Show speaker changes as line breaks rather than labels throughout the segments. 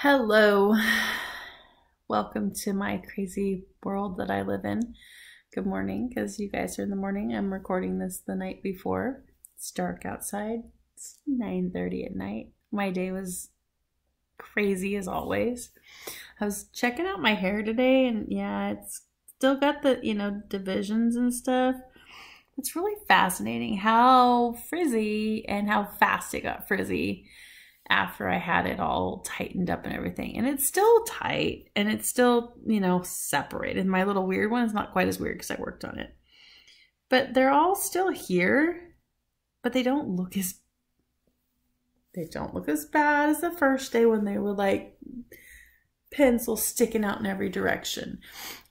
Hello. Welcome to my crazy world that I live in. Good morning, because you guys are in the morning. I'm recording this the night before. It's dark outside. It's 9:30 at night. My day was crazy as always. I was checking out my hair today, and yeah, it's still got the, divisions and stuff. It's really fascinating how frizzy and how fast it got frizzy after I had it all tightened up and everything. And it's still tight and it's still, separated. My little weird one is not quite as weird because I worked on it. But they're all still here, but they don't look as bad as the first day when they were like pencils sticking out in every direction.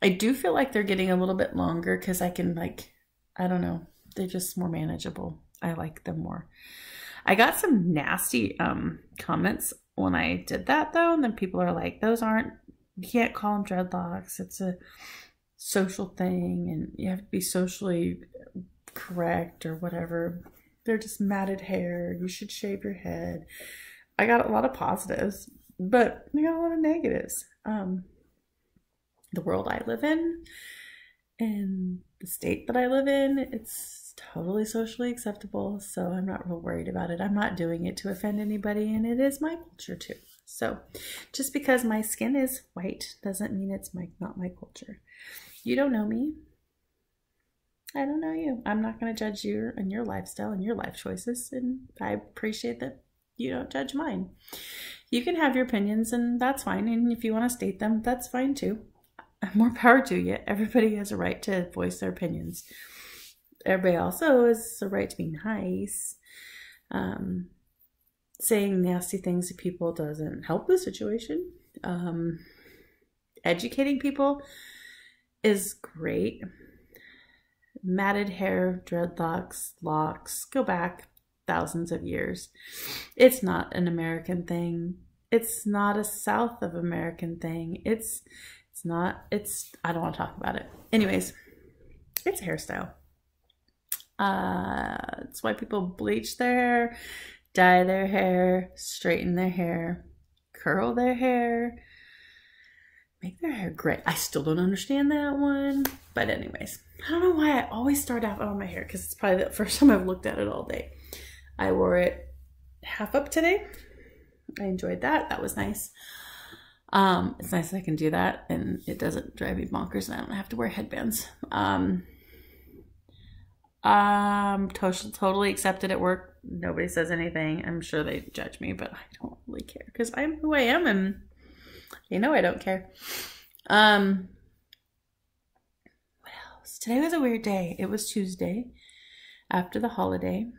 I do feel like they're getting a little bit longer because I can I don't know, they're just more manageable. I like them more. I got some nasty comments when I did that though, and then people are like, you can't call them dreadlocks. It's a social thing and you have to be socially correct or whatever. They're just matted hair. You should shave your head. I got a lot of positives, but I got a lot of negatives. The world I live in and the state that I live in, it's totally socially acceptable, so I'm not real worried about it. I'm not doing it to offend anybody, and it is my culture too. So just because my skin is white doesn't mean it's not my culture. You don't know me. I don't know you. I'm not going to judge you and your lifestyle and your life choices, and I appreciate that you don't judge mine. You can have your opinions, and that's fine, and if you want to state them, that's fine too. More power to you. Everybody has a right to voice their opinions. Everybody also has a right to be nice. Saying nasty things to people doesn't help the situation. Educating people is great. Matted hair, dreadlocks, locks, go back thousands of years. It's not an American thing. It's not a South of American thing. I don't want to talk about it. Anyways, it's a hairstyle. It's why people bleach their hair, dye their hair, straighten their hair, curl their hair, make their hair gray. I still don't understand that one. But anyways, I don't know why I always start out on my hair because it's probably the first time I've looked at it all day. I wore it half up today. I enjoyed that. That was nice. It's nice that I can do that and it doesn't drive me bonkers and I don't have to wear headbands. Totally accepted at work. Nobody says anything. I'm sure they judge me, but I don't really care because I'm who I am and I don't care. What else? Today was a weird day. It was Tuesday after the holiday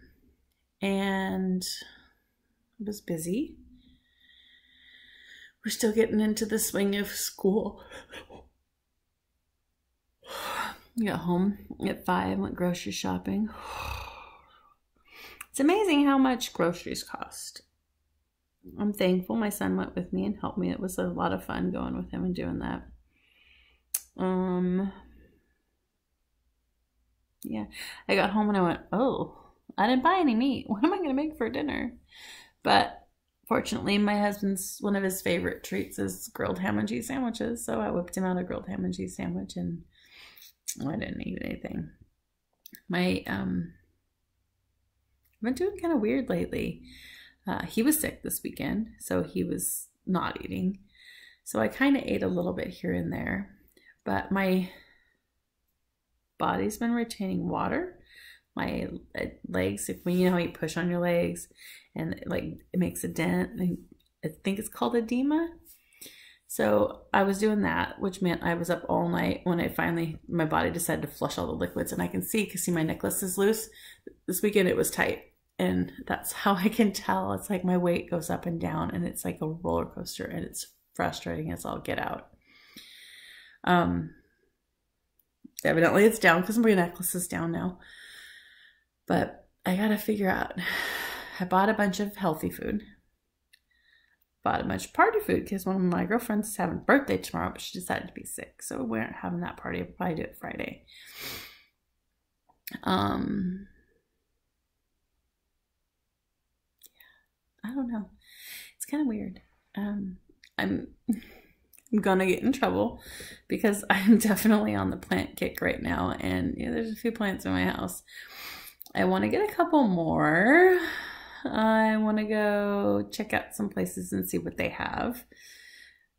and it was busy. We're still getting into the swing of school. I got home at 5, went grocery shopping. It's amazing how much groceries cost. I'm thankful my son went with me and helped me. It was a lot of fun going with him and doing that. Yeah, I got home and I went, oh, I didn't buy any meat. What am I going to make for dinner? But fortunately, my husband's, one of his favorite treats is grilled ham and cheese sandwiches. So I whipped him out a grilled ham and cheese sandwich and I didn't eat anything. I've been doing kind of weird lately. He was sick this weekend, so he was not eating. So I kind of ate a little bit here and there, but my body's been retaining water. My legs, you know how you push on your legs and it makes a dent. I think it's called edema. So I was doing that, which meant I was up all night when my body decided to flush all the liquids. And I can see, my necklace is loose. This weekend it was tight. And that's how I can tell. It's like my weight goes up and down and it's like a roller coaster and it's frustrating as all get out. Evidently it's down because my necklace is down now. But I got to figure out. I bought a bunch of healthy food. Bought a bunch of party food because one of my girlfriends is having a birthday tomorrow, but she decided to be sick. So we aren't having that party. We'll probably do it Friday. I don't know. It's kind of weird. I'm gonna get in trouble because I'm definitely on the plant kick right now. And yeah, there's a few plants in my house. I want to get a couple more. I want to go check out some places and see what they have.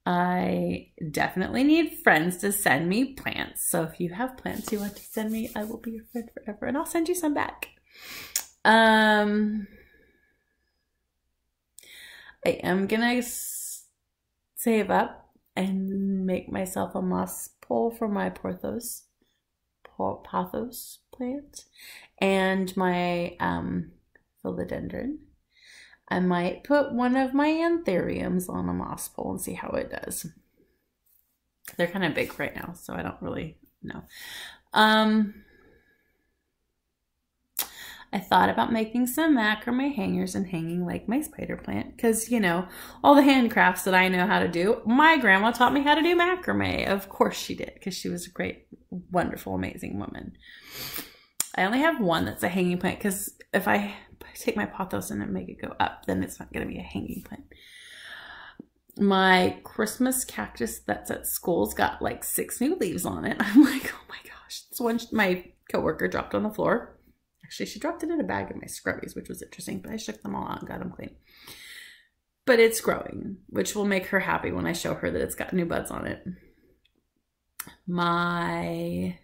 I definitely need friends to send me plants. So if you have plants you want to send me, I will be your friend forever and I'll send you some back. I am gonna save up and make myself a moss pole for my pothos plant and my philodendron. I might put one of my anthuriums on a moss pole and see how it does. They're kind of big right now, so I don't really know. I thought about making some macrame hangers and hanging like my spider plant because, you know, all the handcrafts that I know how to do, my grandma taught me how to do macrame. Of course she did because she was a great, wonderful, amazing woman. I only have one that's a hanging plant because if I take my pothos and make it go up, then it's not going to be a hanging plant. My Christmas cactus that's at school's got like 6 new leaves on it. I'm like, oh my gosh. This one my coworker dropped on the floor. Actually, she dropped it in a bag of my scrubbies, which was interesting, but I shook them all out and got them clean. But it's growing, which will make her happy when I show her that it's got new buds on it. My...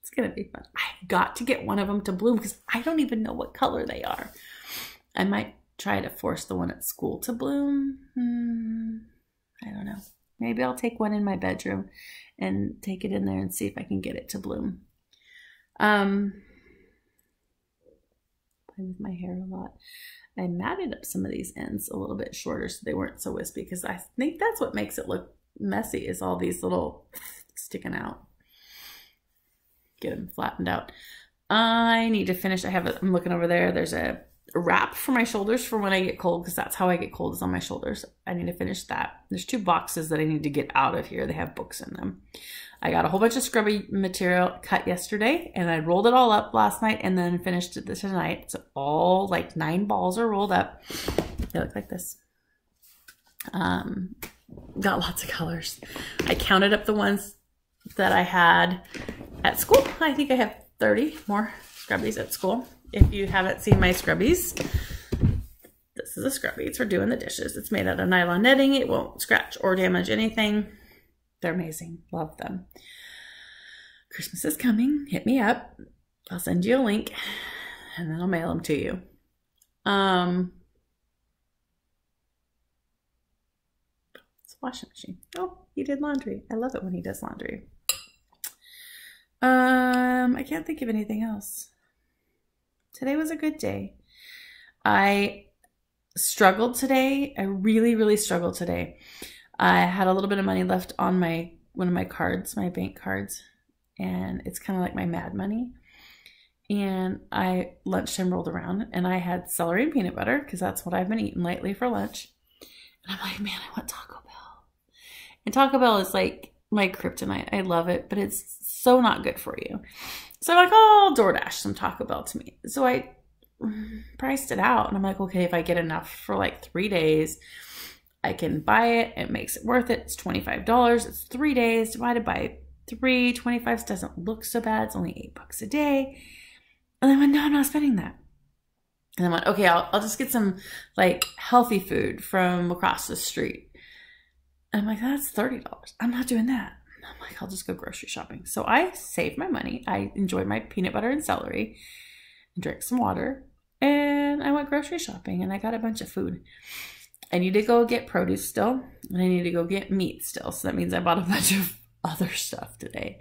It's going to be fun. I've got to get one of them to bloom because I don't even know what color they are. I might try to force the one at school to bloom. I don't know. Maybe I'll take one in my bedroom and take it in there and see if I can get it to bloom. Play with my hair a lot. I matted up some of these ends a little bit shorter so they weren't so wispy because I think that's what makes it look messy is all these little sticking out. Get them flattened out. I need to finish. I'm looking over there. There's a wrap for my shoulders for when I get cold because that's how I get cold is on my shoulders. I need to finish that. There's 2 boxes that I need to get out of here. They have books in them. I got a whole bunch of scrubby material cut yesterday and I rolled it all up last night and then finished it tonight. So all like 9 balls are rolled up. They look like this. Got lots of colors. I counted up the ones that I had at school. I think I have 30 more scrubbies at school. If you haven't seen my scrubbies, this is a scrubby. It's for doing the dishes. It's made out of nylon netting. It won't scratch or damage anything. They're amazing. Love them. Christmas is coming. Hit me up. I'll send you a link and then I'll mail them to you. It's a washing machine. Oh, he did laundry. I love it when he does laundry. I can't think of anything else. Today was a good day. I struggled today. I really, really struggled today. I had a little bit of money left on one of my cards, my bank cards, and it's kind of like my mad money. And lunchtime rolled around and I had celery and peanut butter because that's what I've been eating lately for lunch. And I'm like, man, I want Taco Bell. And Taco Bell is like my kryptonite. I love it, but it's so not good for you. So I'm like, oh, I'll DoorDash some Taco Bell to me. So I priced it out and I'm like, okay, if I get enough for like 3 days, I can buy it. It makes it worth it. It's $25. It's 3 days divided by 3. 25 doesn't look so bad. It's only $8 a day. And I went, no, I'm not spending that. And I went, okay, I'll just get some like healthy food from across the street. And I'm like, that's $30. I'm not doing that. I'm like, I'll just go grocery shopping. So I saved my money. I enjoyed my peanut butter and celery and drank some water. And I went grocery shopping and I got a bunch of food. I need to go get produce still. And I need to go get meat still. So that means I bought a bunch of other stuff today.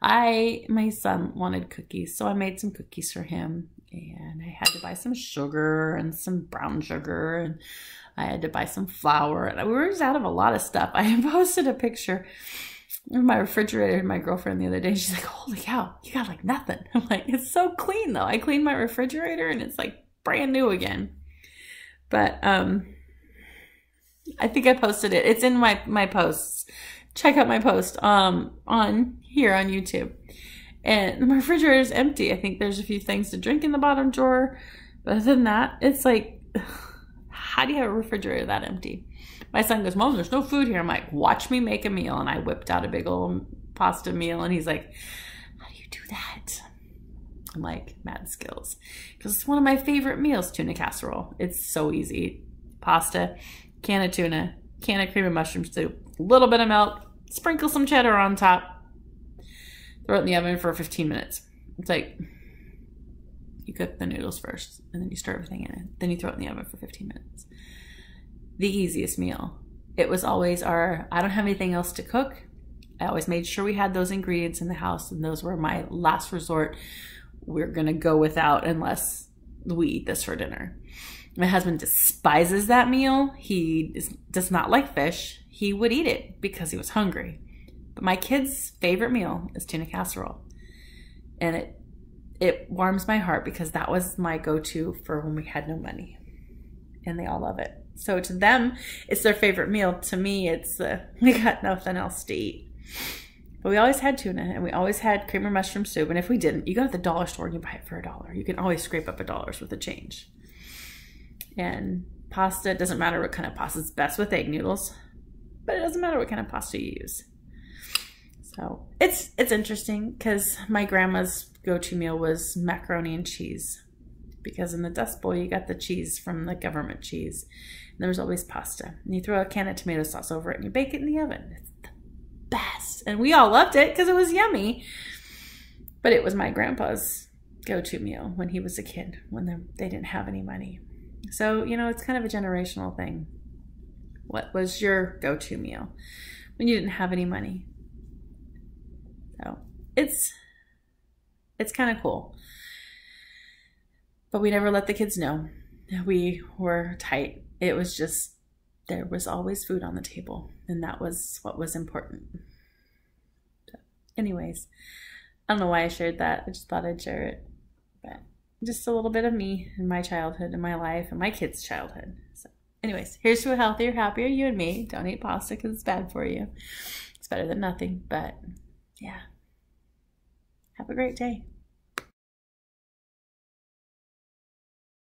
My son wanted cookies. So I made some cookies for him. And I had to buy some sugar and some brown sugar. And I had to buy some flour. And we were just out of a lot of stuff. I posted a picture of my refrigerator to my girlfriend the other day. She's like, holy cow, you got like nothing. I'm like, it's so clean though. I cleaned my refrigerator and it's like brand new again. But I think I posted it. It's in my posts. Check out my post on here on YouTube. And the refrigerator is empty. I think there's a few things to drink in the bottom drawer. But other than that, it's like, how do you have a refrigerator that empty? My son goes, Mom, there's no food here. I'm like, watch me make a meal. And I whipped out a big old pasta meal. And he's like, how do you do that? I'm like, mad skills. Because it's one of my favorite meals, tuna casserole. It's so easy. Pasta, can of tuna, can of cream and mushroom soup, a little bit of milk, sprinkle some cheddar on top, throw it in the oven for 15 minutes. It's like, you cook the noodles first, and then you stir everything in it. Then you throw it in the oven for 15 minutes. The easiest meal. It was always I don't have anything else to cook. I always made sure we had those ingredients in the house, and those were my last resort. We're going to go without unless we eat this for dinner. My husband despises that meal. He does not like fish. He would eat it because he was hungry. But my kids' favorite meal is tuna casserole. And it warms my heart because that was my go-to for when we had no money. And they all love it. So to them, it's their favorite meal. To me, it's we got nothing else to eat. But we always had tuna, and we always had cream or mushroom soup. And if we didn't, you go to the dollar store and you buy it for $1. You can always scrape up $1 with a change. And pasta, it doesn't matter what kind of pasta. It's best with egg noodles, but it doesn't matter what kind of pasta you use. So it's interesting because my grandma's go-to meal was macaroni and cheese, because in the Dust Bowl you got the cheese from the government cheese, and there was always pasta. And you throw a can of tomato sauce over it and you bake it in the oven. It's the best, and we all loved it because it was yummy. But it was my grandpa's go-to meal when he was a kid, when they didn't have any money. So, you know, it's kind of a generational thing. What was your go-to meal when you didn't have any money? So it's kind of cool. But we never let the kids know. We were tight. It was just, there was always food on the table, and that was what was important. So anyways, I don't know why I shared that. I just thought I'd share it. But just a little bit of me and my childhood and my life and my kids' childhood. So anyways, here's to a healthier, happier you and me. Don't eat pasta because it's bad for you. It's better than nothing. But yeah, have a great day.